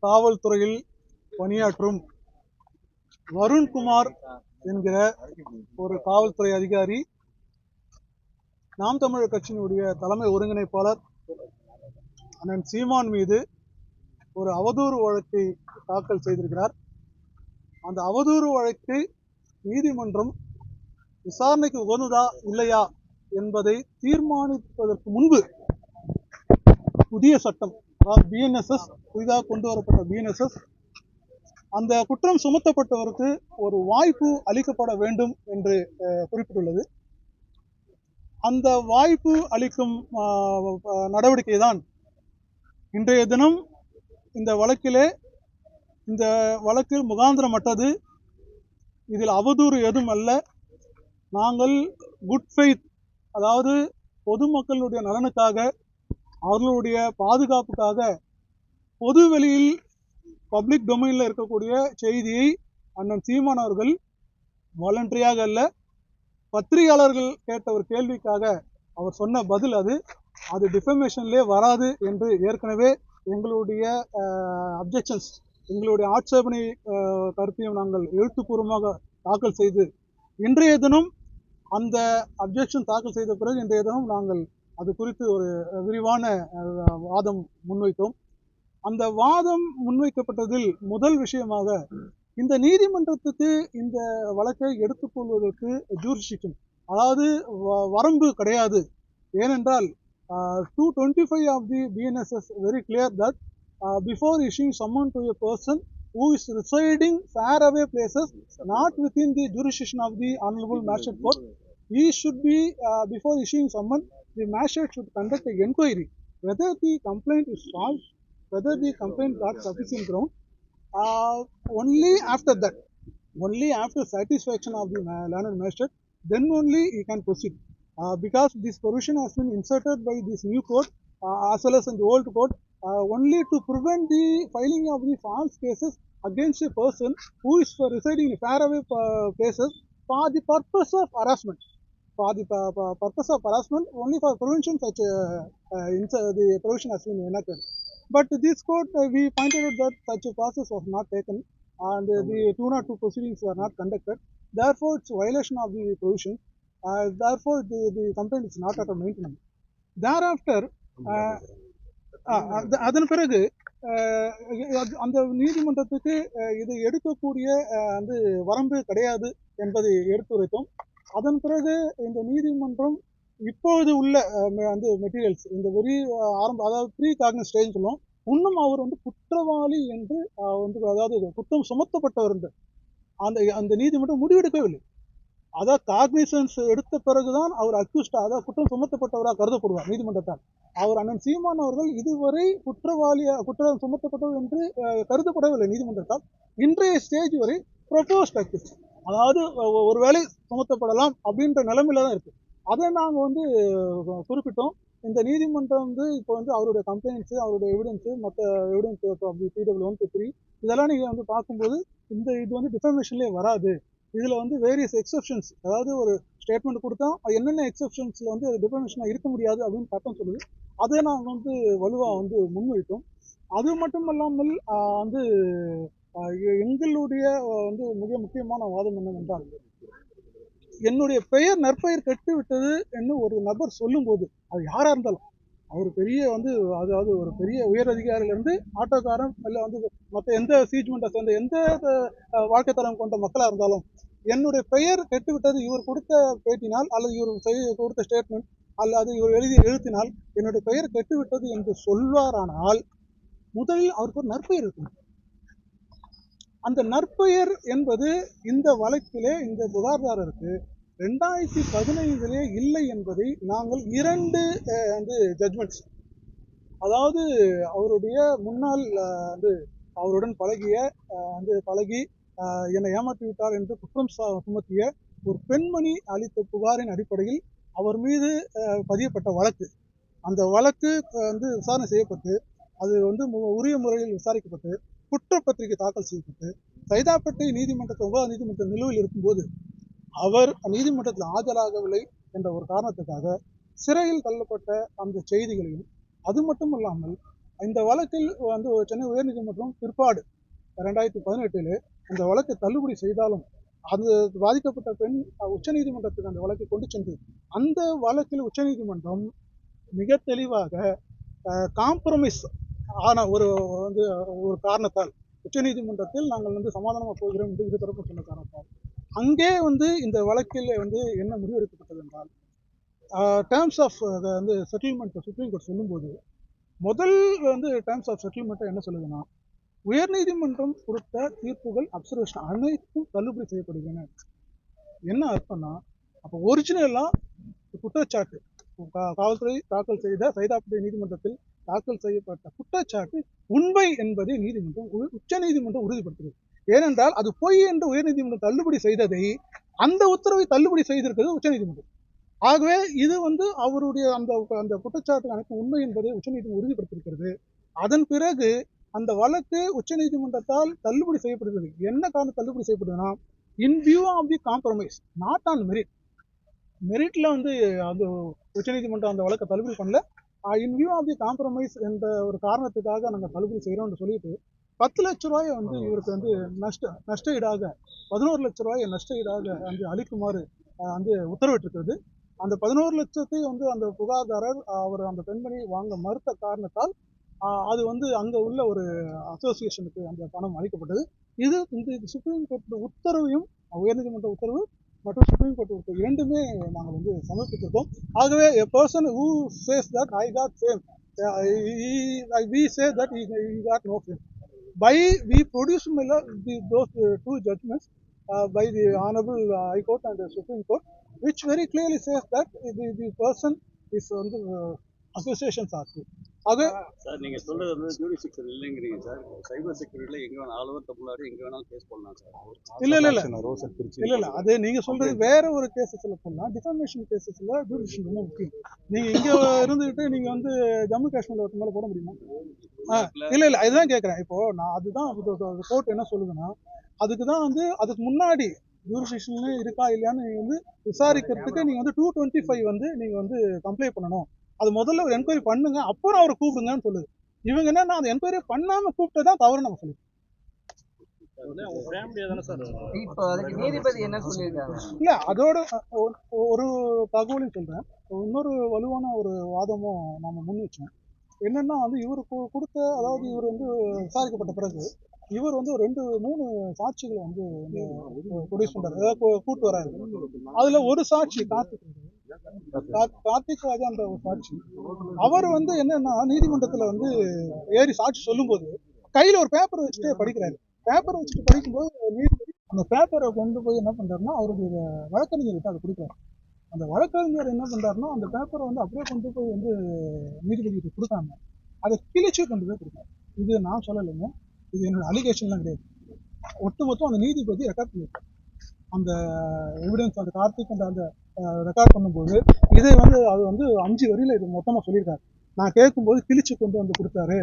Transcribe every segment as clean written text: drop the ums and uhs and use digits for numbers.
காவல்துறையில் பணியாற்றும் வருண்குமார் என்கிற ஒரு காவல்துறை அதிகாரி நாம் தமிழர் கட்சியினுடைய தலைமை ஒருங்கிணைப்பாளர் அண்ணன் சீமான் மீது ஒரு அவதூறு வழக்கை தாக்கல் செய்திருக்கிறார். அந்த அவதூறு வழக்கை நீதிமன்றம் விசாரணைக்கு உகந்ததா இல்லையா என்பதை தீர்மானிப்பதற்கு முன்பு புதிய சட்டம், பிஎன்எஸ்எஸ், புதிதாக கொண்டு வரப்பட்ட பிஎன்எஸ்எஸ், அந்த குற்றம் சுமத்தப்பட்டவருக்கு ஒரு வாய்ப்பு அளிக்கப்பட வேண்டும் என்று குறிப்பிட்டுள்ளது. அந்த வாய்ப்பு அளிக்கும் நடவடிக்கை தான் இன்றைய தினம் இந்த வழக்கில் முகாந்திரமற்றது. இதில் அவதூறு எதுவும் அல்ல. நாங்கள் குட் ஃபெய்த், அதாவது பொதுமக்களுடைய நலனுக்காக, அவர்களுடைய பாதுகாப்புக்காக பொதுவெளியில் பப்ளிக் டொமைனில் இருக்கக்கூடிய செய்தியை அண்ணன் சீமான் அவர்கள் வாலண்டரியாக அல்ல, பத்திரிகையாளர்கள் கேட்ட ஒரு கேள்விக்காக அவர் சொன்ன பதில் அது டிஃபமேஷன்லேயே வராது என்று ஏற்கனவே எங்களுடைய அப்ஜெக்ஷன்ஸ், எங்களுடைய ஆட்சேபனை கருத்தையும் நாங்கள் எழுத்துப்பூர்வமாக தாக்கல் செய்து இன்றைய தினம் அந்த அப்ஜெக்ஷன் தாக்கல் செய்த பிறகு இன்றைய தினம் நாங்கள் அது குறித்து ஒரு விரிவான வாதம் முன்வைத்தோம். அந்த வாதம் முன்வைக்கப்பட்டதில் முதல் விஷயமாக இந்த நீதிமன்றத்துக்கு இந்த வழக்கை எடுத்துக்கொள்வதற்கு ஜூரிஸ்டிக்ஷன், அதாவது வரம்பு கிடையாது. ஏனென்றால் 225 of the BNSS very clear that before issuing summon to a person who is residing far away places not within the jurisdiction of the Honorable Magistrate Court, he should be, before issuing summon, the magistrate should conduct an inquiry whether the complaint is false, whether the complaint got sufficient ground. Only after that, only after satisfaction of the learned magistrate, then only he can proceed. Because this provision has been inserted by this new code as well as in the old code only to prevent the filing of the false cases against a person who is residing in faraway places for the purpose of harassment. For the purpose of harassment, only for prevention, such the provision has been enacted. But this code, we pointed out that such a process was not taken and the 202 proceedings were not conducted. Therefore, it's a violation of the provision. Therefore, the complaint is not at a maintenance. Thereafter, அதன் பிறகு அந்த நீதிமன்றத்துக்கு இதை எடுக்கக்கூடிய வரம்பு கிடையாது என்பதை எடுத்துரைத்தோம். அதன் பிறகு இந்த நீதிமன்றம் இப்பொழுது உள்ள மெட்டீரியல்ஸ், இந்த வெரி அதாவது ப்ரீ காக்னிசன்ட் ஸ்டேஜ் சொல்லுவோம், இன்னும் அவர் குற்றவாளி என்று அதாவது குற்றம் சுமத்தப்பட்டவர் என்று அந்த நீதிமன்றம் முடிவெடுக்கவில்லை. அதாவது காக்னிசன்ஸ் எடுத்த பிறகுதான் அவர் அக்யூஸ்டா, அதாவது குற்றம் சுமத்தப்பட்டவராக கருதப்படுவார் நீதிமன்றத்தால். அவர் அண்ணன் சீமான் அவர்கள் இதுவரை குற்றம் சுமத்தப்பட்டவர் என்று கருதப்படவில்லை நீதிமன்றத்தால். இன்றைய ஸ்டேஜ் வரை ப்ரொபோஸ்ட் அக்யூஸ்ட், அதாவது ஒருவேளை சுமத்தப்படலாம் அப்படின்ற நிலைமையில தான் இருக்கு. அதை நாங்கள் குறிப்பிட்டோம். இந்த நீதிமன்றம் இப்போ அவருடைய கம்ப்ளைண்ட்ஸு, அவருடைய எவிடன்ஸு, மற்ற எவிடன்ஸ் PW 1 to 3 இதெல்லாம் நீங்கள் பார்க்கும்போது இது டிஃபமேஷன்லேயே வராது. இதில் வேரியஸ் எக்ஸப்ஷன்ஸ், அதாவது ஒரு ஸ்டேட்மெண்ட் கொடுத்தா என்னென்ன எக்ஸப்ஷன்ஸில் அது டிஃபமேஷனாக இருக்க முடியாது அப்படின்னு சட்டம் சொல்லுது. அதை நாங்கள் வலுவாக முன்வைத்தோம். அது மட்டும் இல்லாமல் எங்களுடைய மிக முக்கியமான வாதம் என்னவென்றால், என்னுடைய நற்பெயர் கெட்டு விட்டது என்று ஒரு நபர் சொல்லும் போது, அது யாரா இருந்தாலும், அவர் பெரிய அதாவது ஒரு பெரிய உயர் அதிகாரியிலிருந்து ஆட்டோக்காரன் இல்லை மற்ற எந்த சீஜ்மெண்ட்டை சேர்ந்த எந்த வாழ்க்கை தரம் கொண்ட மக்களாக இருந்தாலும், என்னுடைய பெயர் கெட்டுவிட்டது இவர் கொடுத்த பேட்டினால் அல்லது இவர் கொடுத்த ஸ்டேட்மெண்ட் அல்லது இவர் எழுத்தினால் என்னுடைய பெயர் கெட்டுவிட்டது என்று சொல்வாரானால் முதலில் அவருக்கு ஒரு நற்பெயர் இருக்கும். அந்த நற்பெயர் என்பது இந்த வழக்கிலே இந்த புகார்தாரருக்கு 2015 இல்லை என்பதை நாங்கள் 2 ஜட்மெண்ட்ஸ், அதாவது அவருடைய முன்னாள் அவருடன் பழகி என்னை ஏமாற்றி விட்டார் என்று குற்றம் சுமத்திய ஒரு பெண்மணி அளித்த புகாரின் அடிப்படையில் அவர் மீது பதியப்பட்ட வழக்கு, அந்த வழக்கு விசாரணை செய்யப்பட்டு அது உரிய முறையில் விசாரிக்கப்பட்டு குற்றப்பத்திரிகை தாக்கல் செய்யப்பட்டு சைதாப்பேட்டை நீதிமன்றத்தில் 9வது நீதிமன்ற நிலுவையில் இருக்கும்போது அவர் நீதிமன்றத்தில் ஆஜராகவில்லை என்ற ஒரு காரணத்துக்காக சிறையில் தள்ளப்பட்ட அந்த செய்திகளையும், அது மட்டும் இல்லாமல் இந்த வழக்கில் வந்து சென்னை உயர்நீதிமன்றம் பிற்பாடு 2018 அந்த வழக்கை தள்ளுபடி செய்தாலும் அது பாதிக்கப்பட்ட பெண் உச்சநீதிமன்றத்துக்கு அந்த வழக்கை கொண்டு சென்று அந்த வழக்கில் உச்சநீதிமன்றம் மிக தெளிவாக காம்ப்ரமைஸ் ஆன வந்து ஒரு காரணத்தால் உச்சநீதிமன்றத்தில் நாங்கள் வந்து சமாதானமாக போகிறோம் என்று இருதரப்பும் சொன்ன காரணத்தால் அங்கே வந்து இந்த வழக்கில் வந்து என்ன முடிவெடுக்கப்பட்டது என்றால் டேர்ம்ஸ் ஆஃப் வந்து செட்டில்மெண்ட் சுப்ரீம் கோர்ட் சொல்லும்போது முதல் வந்து டேர்ம்ஸ் ஆஃப் செட்டில்மெண்ட்டை என்ன சொல்லுதுன்னா உயர்நீதிமன்றம் கொடுத்த தீர்ப்புகள் அப்சர்வேஷன் அனைத்தும் தள்ளுபடி செய்யப்படுகின்றன. என்ன அர்த்தம்னா அப்போ ஒரிஜினலா குற்றச்சாட்டு காவல்துறை தாக்கல் செய்த சைதாப்பேட்டை நீதிமன்றத்தில் தாக்கல் செய்யப்பட்ட குற்றச்சாட்டு உண்மை என்பதை உச்ச நீதிமன்றம் உறுதிப்படுத்துகிறது. ஏனென்றால் அது பொய் என்று உயர்நீதிமன்றம் தள்ளுபடி செய்ததை அந்த உத்தரவை தள்ளுபடி செய்திருக்கிறது உச்சநீதிமன்றம். ஆகவே இது வந்து அவருடைய அந்த குற்றச்சாட்டு அனைத்து உண்மை என்பதை உச்சநீதிமன்றம் உறுதிப்படுத்தியிருக்கிறது. அதன் பிறகு அந்த வழக்கு உச்சநீதிமன்றத்தால் தள்ளுபடி செய்யப்படுகிறது. என்ன காரணம் தள்ளுபடி செய்யப்படுதுன்னா in view of the compromise not on மெரிட்ல வந்து அது உச்சநீதிமன்றம் அந்த வழக்கை தள்ளுபடி பண்ணல. In view of the compromise என்ற ஒரு காரணத்துக்காக நாங்கள் தள்ளுபடி செய்கிறோம்னு சொல்லிட்டு 10 லட்ச ரூபாயை வந்து இவருக்கு வந்து நஷ்ட ஈடாக 11 லட்ச ரூபாயை நஷ்ட ஈடாக வந்து அளிக்குமாறு வந்து உத்தரவிட்டிருக்கிறது. அந்த 11 லட்சத்தை வந்து அந்த புகார்தாரர் அவர் அந்த பெண்மணி வாங்க மறுத்த காரணத்தால் அது வந்து அங்க உள்ள ஒரு அசோசியேஷனுக்கு அந்த பணம் அளிக்கப்பட்டது. இது இந்த சுப்ரீம் கோர்ட் உத்தரவையும் உயர்நீதிமன்ற உத்தரவு மற்றும் சுப்ரீம் கோர்ட் உத்தரவு இரண்டுமே நாங்கள் வந்து சமர்ப்பித்திருக்கோம். ஆகவே a person who says that I got fame, we say that he got no fame. By we produce those two judgments by the Honorable High Court and the Supreme Court, which very clearly says that the person is on the associations are true. Sir நீங்க சொல்றது வந்து jurisdiction இல்லைங்கிறீங்க sir. சைபர் செக்யூரிட்டில எங்க வேணாலும் all over Tamil Nadu எங்க வேணாலும் case போடலாம் sir. இல்ல அது நீங்க சொல்றது வேற ஒரு கேசஸ்ல போடலாம். டிஃபமேஷன் கேசஸ்ல ஜூரிஸ்டிக்ஷன் ரொம்ப முக்கியம். நீங்க இங்க இருந்துகிட்டு நீங்க வந்து ஜம்மு காஷ்மீர்ல ஒருத்த மேல போட முடியுமா? இல்ல அதுதான் கேட்கறேன். இப்போ நான் அதுதான் கோர்ட் என்ன சொல்லுதுன்னா அதுக்குதான் வந்து அதுக்கு முன்னாடி ஜூரிஸ்டிக்ஷன் இருக்கா இல்லையான்னு நீங்க வந்து விசாரிக்கிறதுக்கு நீங்க வந்து 225 வந்து நீங்க வந்து கம்ப்ளைண்ட் பண்ணணும். அது முதல்ல ஒரு என்கொயரி பண்ணுங்க, அப்புறம் அவரை கூப்பிடுங்கன்னு சொல்லுது. இவங்க என்னன்னா அந்த என்கொயரி பண்ணாம கூப்பிட்டதான் தவறு நம்ம சொல்லுவோம். இல்ல அதோட ஒரு தகவலையும் சொல்றேன். இன்னொரு வலுவான ஒரு வாதமும் நாம முன் வச்சோம். என்னன்னா வந்து இவர் கொடுத்த அதாவது இவர் வந்து விசாரிக்கப்பட்ட பிறகு இவர் வந்து 2-3 சாட்சிகளை வந்து ப்ரொடியூஸ் பண்றாரு, அதாவது கூட்டு வராரு. அதுல ஒரு சாட்சி கார்த்திக் ராஜா என்ற ஒரு சாட்சி. அவர் வந்து என்னன்னா நீதிமன்றத்துல வந்து ஏறி சாட்சி சொல்லும் போது கையில ஒரு பேப்பர் வச்சுட்டு படிக்கிறாரு. பேப்பர் வச்சுட்டு படிக்கும்போது நீதிபதி அந்த பேப்பரை கொண்டு போய் என்ன பண்றாருன்னா அவருடைய வழக்கறிஞர்கிட்ட அதை கொடுக்குறாரு. அந்த வழக்கறிஞர் என்ன பண்றாருன்னா அந்த பேப்பரை வந்து அப்படியே கொண்டு போய் வந்து நீதிபதிக்கு கொடுக்காம அதை கிழிச்சு கொண்டு போய் கொடுத்தாரு. இது நான் சொல்லலைங்க, இது என்னோட அலிகேஷன்லாம் கிடையாது. ஒட்டுமொத்தம் அந்த நீதிபதி ரெக்கார்ட் பண்ணியிருக்காரு. அந்த எவிடன்ஸ் அந்த கார்த்திக் அந்த ரெக்கார்ட் பண்ணும்போது இதை வந்து அது வந்து 5 வரியில இது மொத்தமா சொல்லியிருக்காரு. நான் கேட்கும்போது கிழிச்சு கொண்டு வந்து கொடுத்தாரு.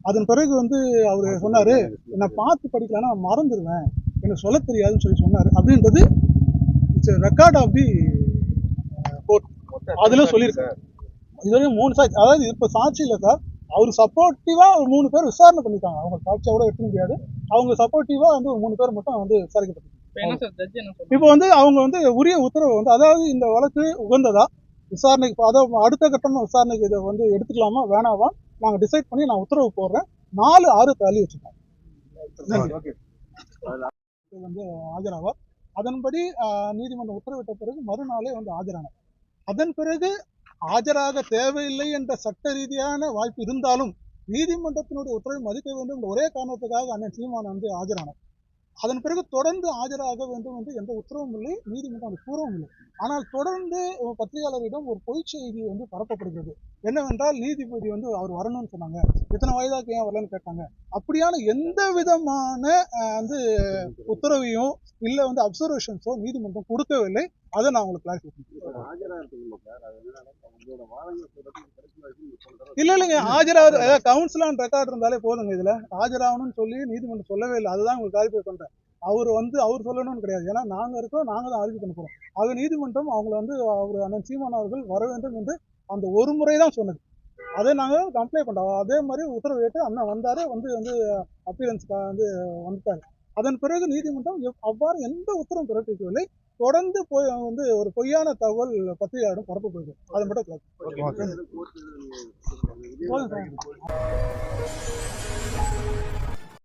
அதன் பிறகு வந்து அவரு சொன்னாரு நான் பார்த்து படிக்கலன்னா மறந்துடுவேன், எனக்கு சொல்ல தெரியாதுன்னு சொல்லி சொன்னாரு அப்படின்றது ரெக்கார்ட் ஆஃப் தி கோர்ட். அதுல சொல்லியிருக்காரு. இதுவரையும் 3 சாட்சி, அதாவது இப்ப சாட்சி இல்லை சார், அவரு சப்போர்ட்டிவா ஒரு 3 பேர் விசாரணை பண்ணிருக்காங்க. அவங்க சாட்சியை கூட எடுக்க முடியாது, அவங்க சப்போர்ட்டிவா வந்து ஒரு 3 பேர் மட்டும் வந்து விசாரிக்கப்பட்டிருக்காங்க. இப்போ வந்து அவங்க வந்து உரிய உத்தரவு வந்து அதாவது இந்த வழக்கு உகந்ததா விசாரணைக்கு அதாவது அடுத்த கட்டமா விசாரணைக்கு இதை வந்து எடுத்துக்கலாமா வேணாவா நாங்க டிசைட் பண்ணி நான் உத்தரவு போடுறேன். 4-6 தள்ளி வச்சுக்கோங்க வந்து ஆஜராவார். அதன்படி நீதிமன்றம் உத்தரவிட்ட பிறகு மறுநாளே வந்து ஆஜரானார். அதன் பிறகு ஆஜராக தேவையில்லை என்ற சட்ட ரீதியான வாய்ப்பு இருந்தாலும் நீதிமன்றத்தினுடைய உத்தரவை மதிக்க வேண்டும் என்ற ஒரே காரணத்துக்காக அண்ணன் சீமான் வந்து ஆஜரானார். அதன் பிறகு தொடர்ந்து ஆஜராக வேண்டும் என்று எந்த உத்தரவும் இல்லை, நீதிமன்றம் அது கூறவும் இல்லை. ஆனால் தொடர்ந்து பத்திரிகையாளரிடம் ஒரு பொய் செய்தி வந்து பரப்பப்படுகிறது. என்னவென்றால் நீதிபதி வந்து அவர் வரணும்னு சொன்னாங்க, இத்தனை வயதாக்கு ஏன் வரலன்னு கேட்டாங்க. அப்படியான எந்த விதமான வந்து உத்தரவையும் இல்லை வந்து அப்சர்வேஷன்ஸோ நீதிமன்றம் கொடுக்கவில்லை. அதை நான் உங்களுக்கு கிளாரிஃபை பண்ணுறேன். இல்லைங்க, ஆஜராவது கவுன்சில் அண்ட் ரெக்கார்ட் இருந்தாலே போதுங்க. இதுல ஆஜராகணும்னு சொல்லி நீதிமன்றம் சொல்லவே இல்லை. அதுதான் உங்களுக்கு கிளாரிஃபை பண்றேன். அவர் சொல்லணும்னு கிடையாது. ஏன்னா நாங்க இருக்கோம், நாங்க தான் ஆர்கியூ பண்ண போறோம். ஆக நீதிமன்றம் அவங்களை வந்து அவர் அண்ணன் சீமான் அவர்கள் வர வேண்டும் என்று அந்த ஒரு முறை தான் சொன்னது. அதை நாங்கள் கம்ப்ளைண்ட் பண்ணோம். அதே மாதிரி உத்தரவு ஏற்று அண்ணன் வந்தார், வந்து அப்பீரன்ஸ்க்காக வந்துட்டார். அதன் பிறகு நீதிமன்றம் அவ்வாறு எந்த உத்தரவும் பிறப்பிக்கவில்லை. தொடர்ந்து ஒரு பொய்யான தகவல் பத்திரிகையாளரிடம் பரப்பப்படுது. அதை மட்டும் கோர்ட்டு போதும் சார்.